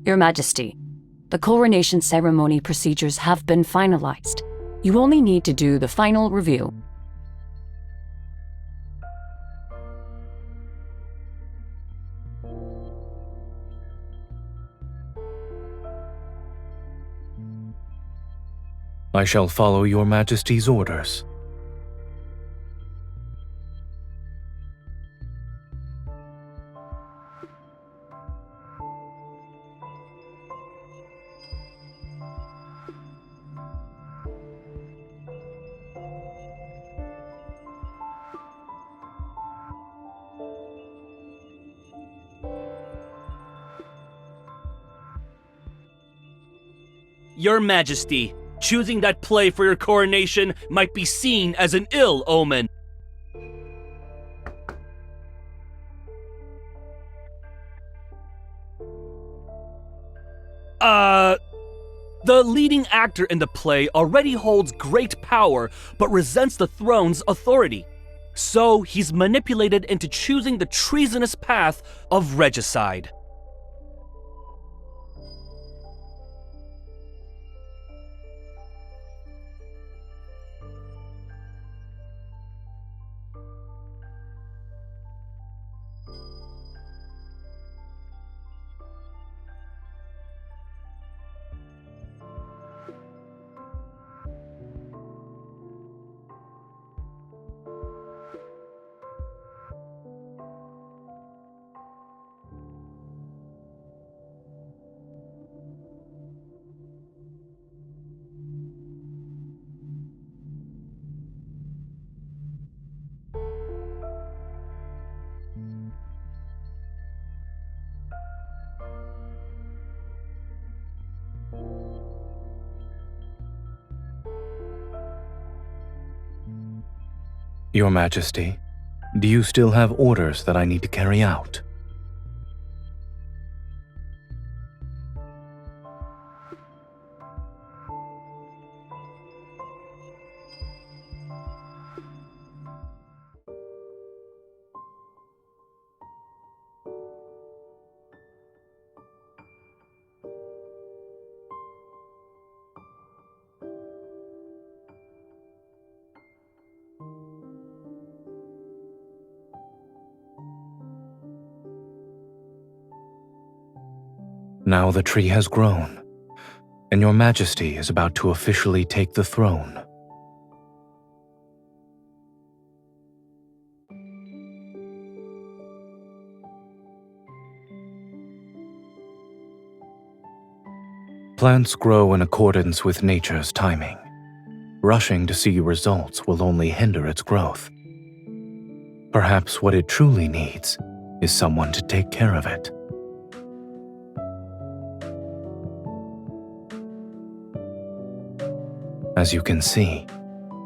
Your Majesty, the coronation ceremony procedures have been finalized. You only need to do the final review. I shall follow Your Majesty's orders. Your Majesty, choosing that play for your coronation might be seen as an ill omen. The leading actor in the play already holds great power, but resents the throne's authority. So he's manipulated into choosing the treasonous path of regicide. Your Majesty, do you still have orders that I need to carry out? Now the tree has grown, and Your Majesty is about to officially take the throne. Plants grow in accordance with nature's timing. Rushing to see results will only hinder its growth. Perhaps what it truly needs is someone to take care of it. As you can see,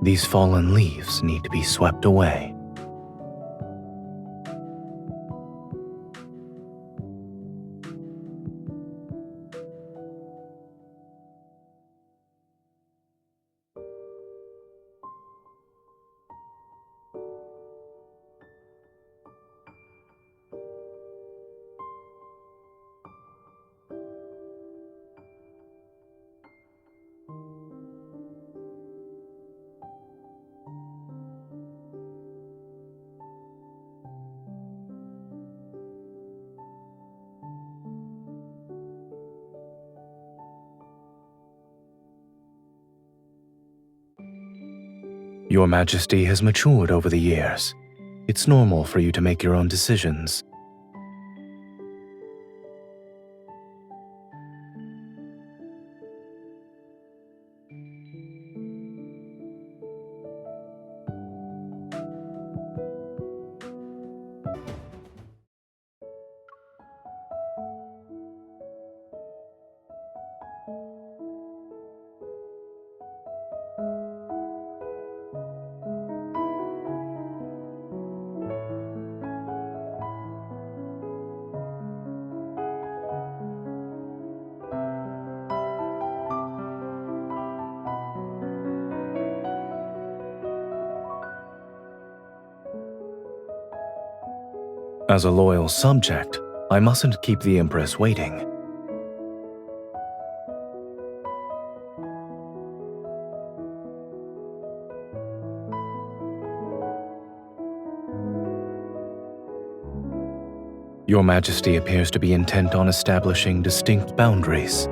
these fallen leaves need to be swept away. Your Majesty has matured over the years. It's normal for you to make your own decisions. As a loyal subject, I mustn't keep the Empress waiting. Your Majesty appears to be intent on establishing distinct boundaries.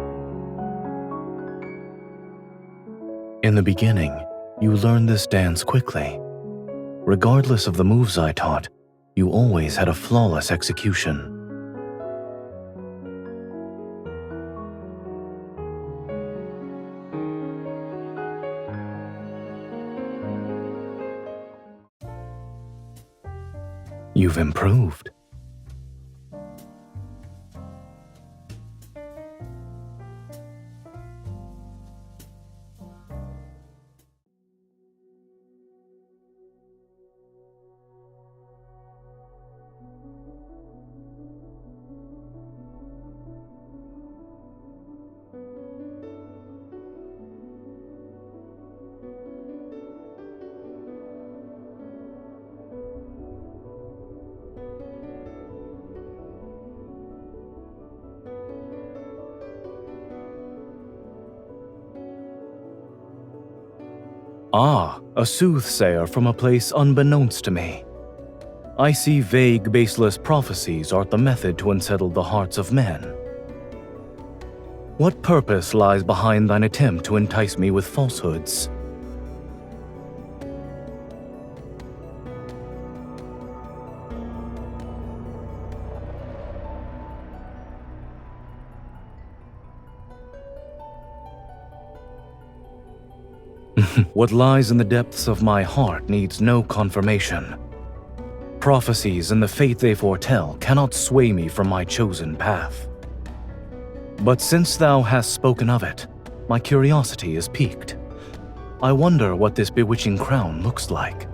In the beginning, you learned this dance quickly. Regardless of the moves I taught, you always had a flawless execution. You've improved. Ah, a soothsayer from a place unbeknownst to me. I see vague, baseless prophecies are the method to unsettle the hearts of men. What purpose lies behind thine attempt to entice me with falsehoods? What lies in the depths of my heart needs no confirmation. Prophecies and the fate they foretell cannot sway me from my chosen path. But since thou hast spoken of it, my curiosity is piqued. I wonder what this bewitching crown looks like.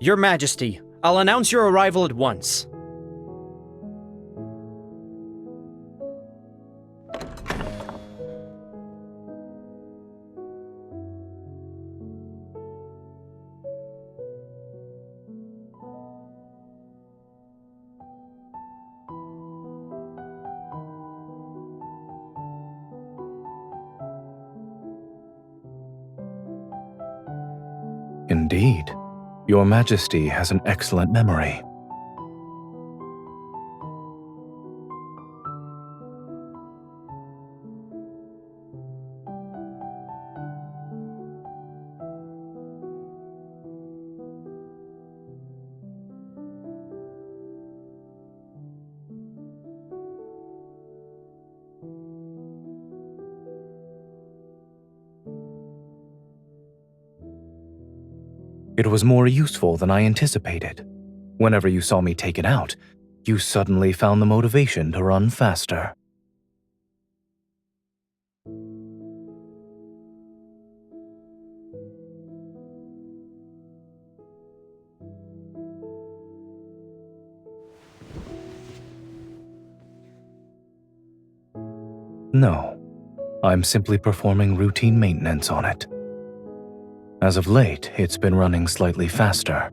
Your Majesty, I'll announce your arrival at once. Indeed, Your Majesty has an excellent memory. It was more useful than I anticipated. Whenever you saw me take it out, you suddenly found the motivation to run faster. No, I'm simply performing routine maintenance on it. As of late, it's been running slightly faster.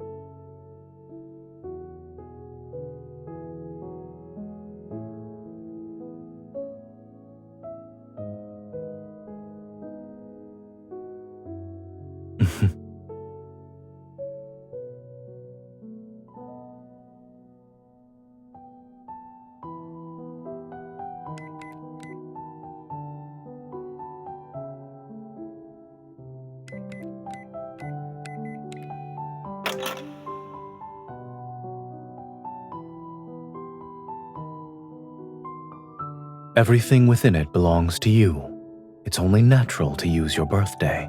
Everything within it belongs to you. It's only natural to use your birthday.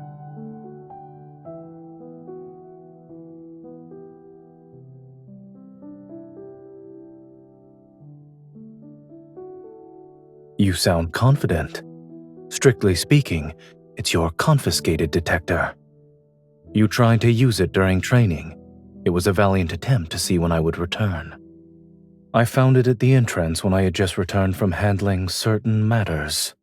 You sound confident. Strictly speaking, it's your confiscated detector. You tried to use it during training. It was a valiant attempt to see when I would return. I found it at the entrance when I had just returned from handling certain matters.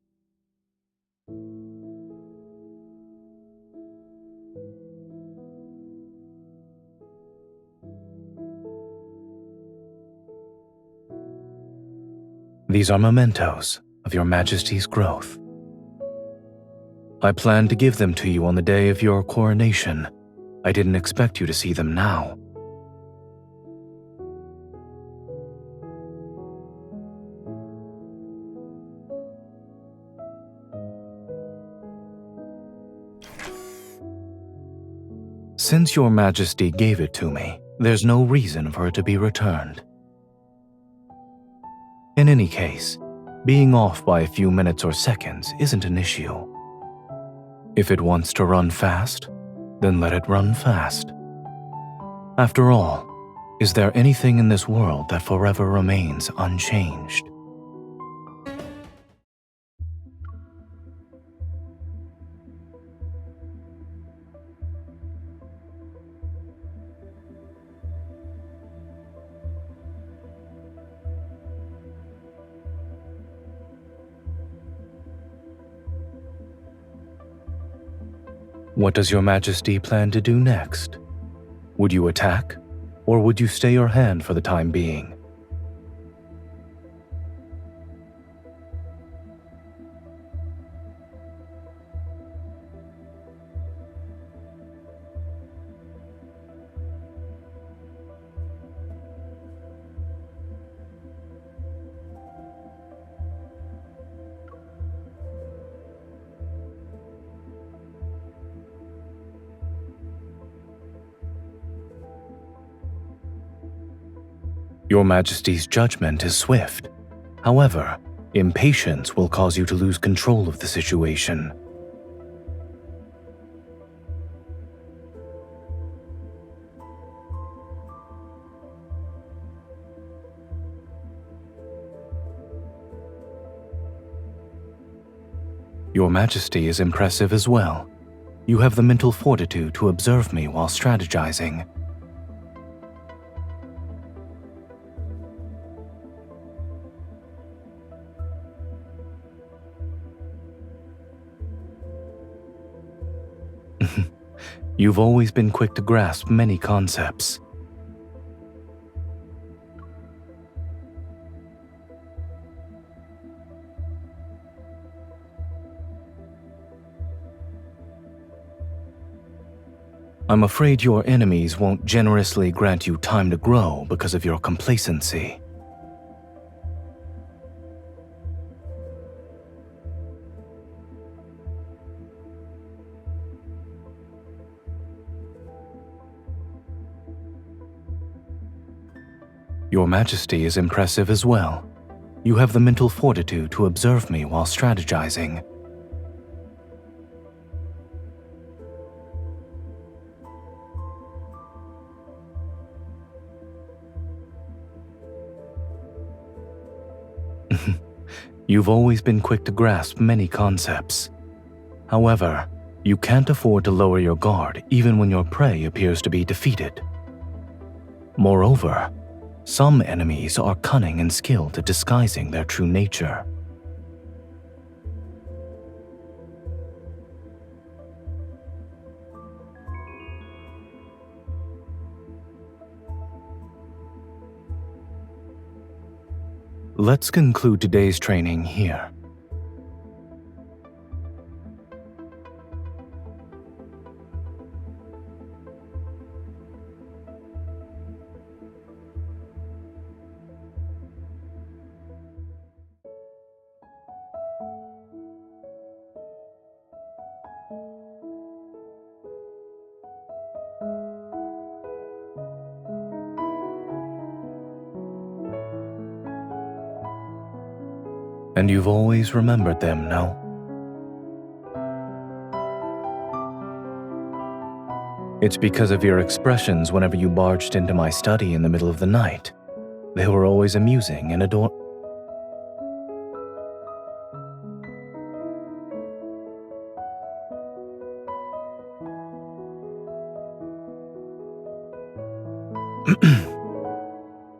These are mementos of your Majesty's growth. I planned to give them to you on the day of your coronation. I didn't expect you to see them now. Since your Majesty gave it to me, there's no reason for it to be returned. In any case, being off by a few minutes or seconds isn't an issue. If it wants to run fast, then let it run fast. After all, is there anything in this world that forever remains unchanged? What does your Majesty plan to do next? Would you attack, or would you stay your hand for the time being? Your Majesty's judgment is swift. However, impatience will cause you to lose control of the situation. Your Majesty is impressive as well. You have the mental fortitude to observe me while strategizing. You've always been quick to grasp many concepts. I'm afraid your enemies won't generously grant you time to grow because of your complacency. Your Majesty is impressive as well. You have the mental fortitude to observe me while strategizing. You've always been quick to grasp many concepts. However, you can't afford to lower your guard even when your prey appears to be defeated. Moreover, some enemies are cunning and skilled at disguising their true nature. Let's conclude today's training here. And you've always remembered them, no? It's because of your expressions whenever you barged into my study in the middle of the night. They were always amusing and adorable.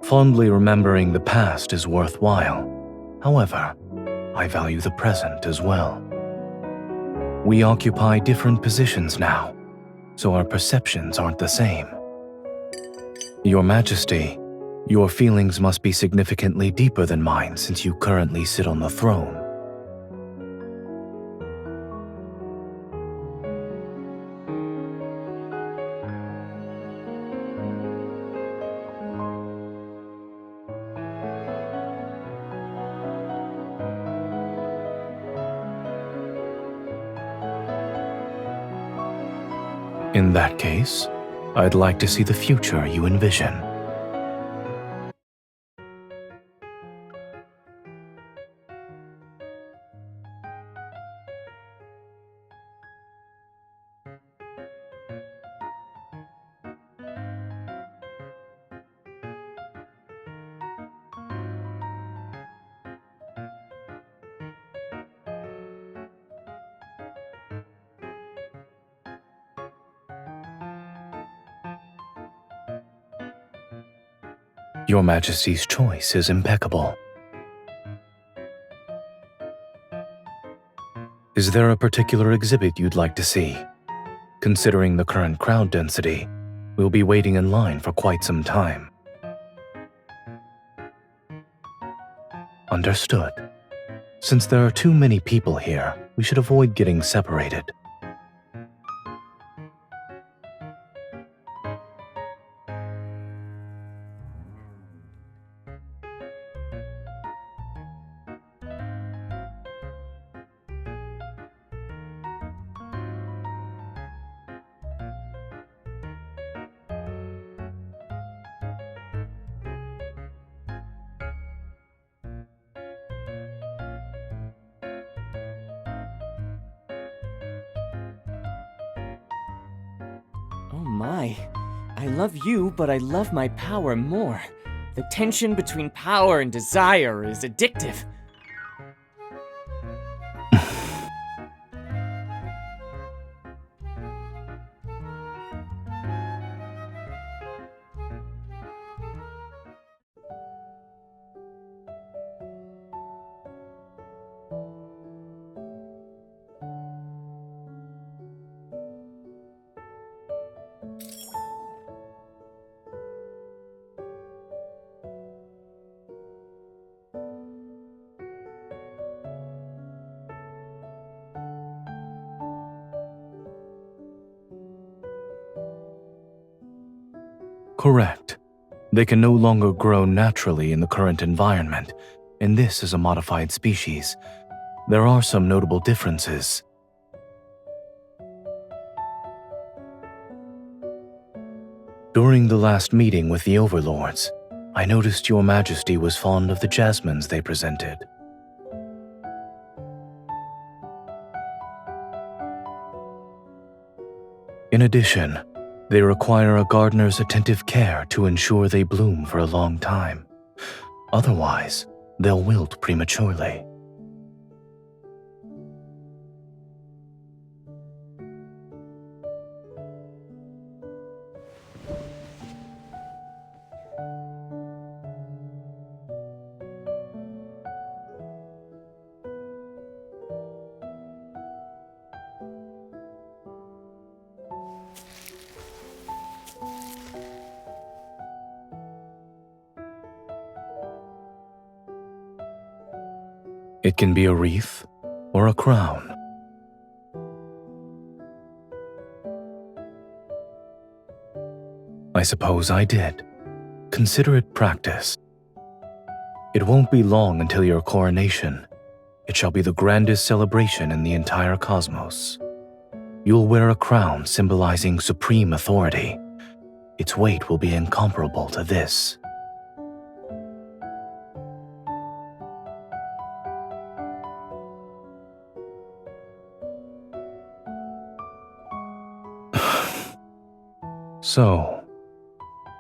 Fondly remembering the past is worthwhile. However, I value the present as well. We occupy different positions now, so our perceptions aren't the same. Your Majesty, Your feelings must be significantly deeper than mine since you currently sit on the throne. In that case, I'd like to see the future you envision. Your Majesty's choice is impeccable. Is there a particular exhibit you'd like to see? Considering the current crowd density, we'll be waiting in line for quite some time. Understood. Since there are too many people here, we should avoid getting separated. Oh my. I love you, but I love my power more. The tension between power and desire is addictive. Correct. They can no longer grow naturally in the current environment, and this is a modified species. There are some notable differences. During the last meeting with the overlords, I noticed Your Majesty was fond of the jasmines they presented. In addition, they require a gardener's attentive care to ensure they bloom for a long time. Otherwise, they'll wilt prematurely. It can be a wreath or a crown. I suppose I did. Consider it practice. It won't be long until your coronation. It shall be the grandest celebration in the entire cosmos. You'll wear a crown symbolizing supreme authority. Its weight will be incomparable to this. So,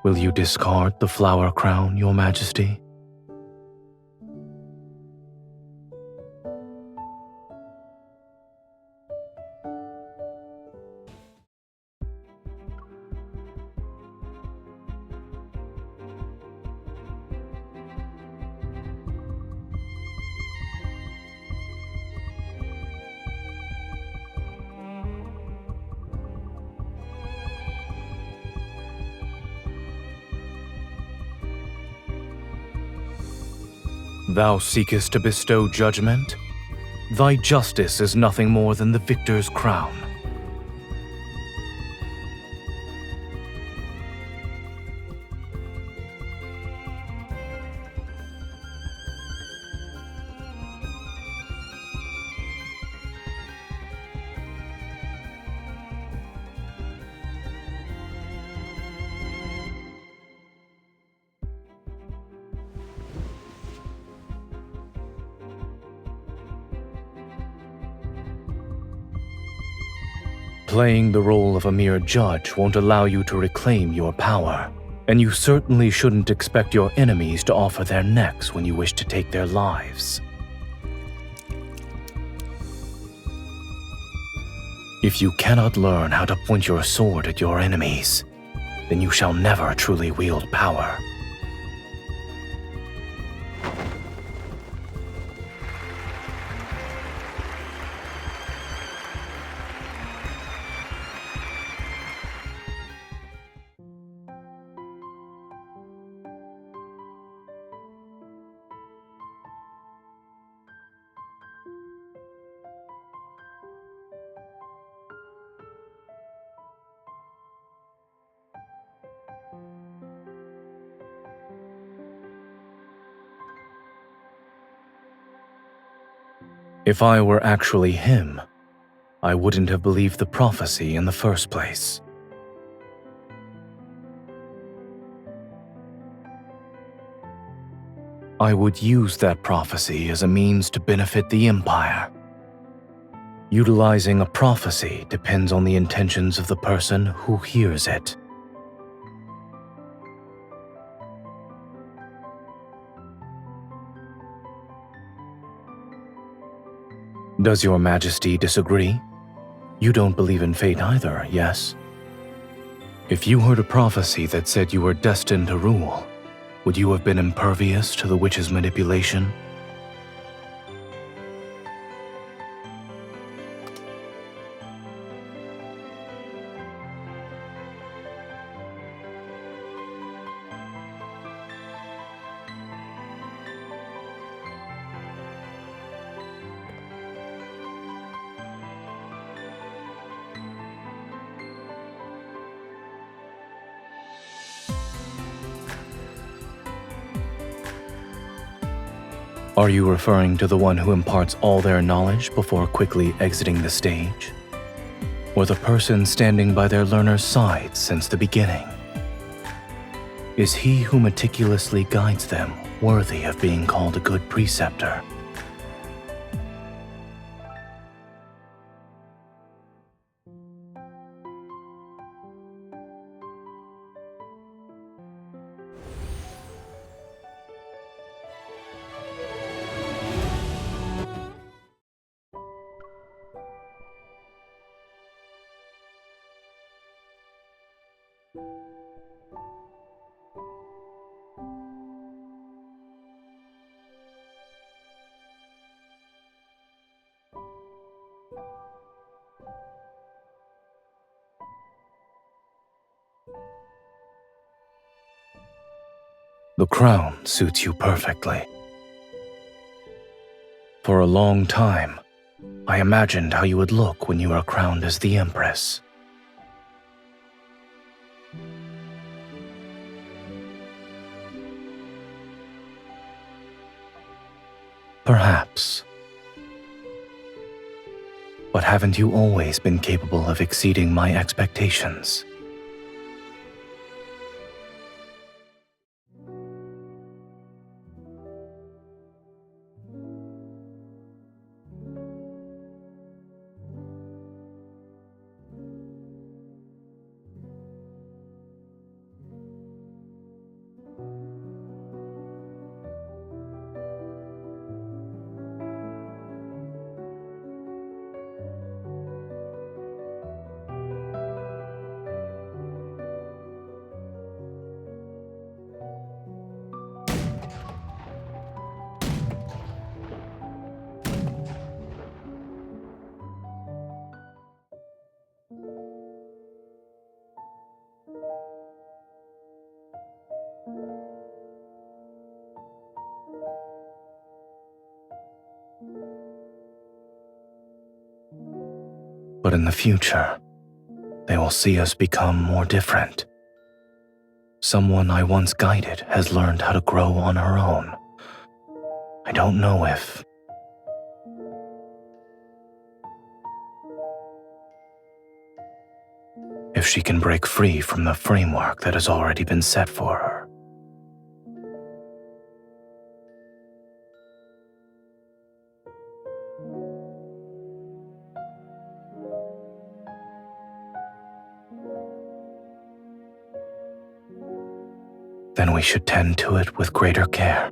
will you discard the flower crown, Your Majesty? Thou seekest to bestow judgment? Thy justice is nothing more than the victor's crown. Playing the role of a mere judge won't allow you to reclaim your power, and you certainly shouldn't expect your enemies to offer their necks when you wish to take their lives. If you cannot learn how to point your sword at your enemies, then you shall never truly wield power. If I were actually him, I wouldn't have believed the prophecy in the first place. I would use that prophecy as a means to benefit the Empire. Utilizing a prophecy depends on the intentions of the person who hears it. Does Your Majesty disagree? You don't believe in fate either, yes? If you heard a prophecy that said you were destined to rule, would you have been impervious to the witch's manipulation? Are you referring to the one who imparts all their knowledge before quickly exiting the stage? Or the person standing by their learner's side since the beginning? Is he who meticulously guides them worthy of being called a good preceptor? The crown suits you perfectly. For a long time, I imagined how you would look when you are crowned as the Empress. Perhaps. But haven't you always been capable of exceeding my expectations? But in the future, they will see us become more different. Someone I once guided has learned how to grow on her own. I don't know if she can break free from the framework that has already been set for her. Then we should tend to it with greater care.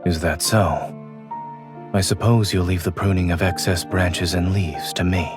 Is that so? I suppose you'll leave the pruning of excess branches and leaves to me.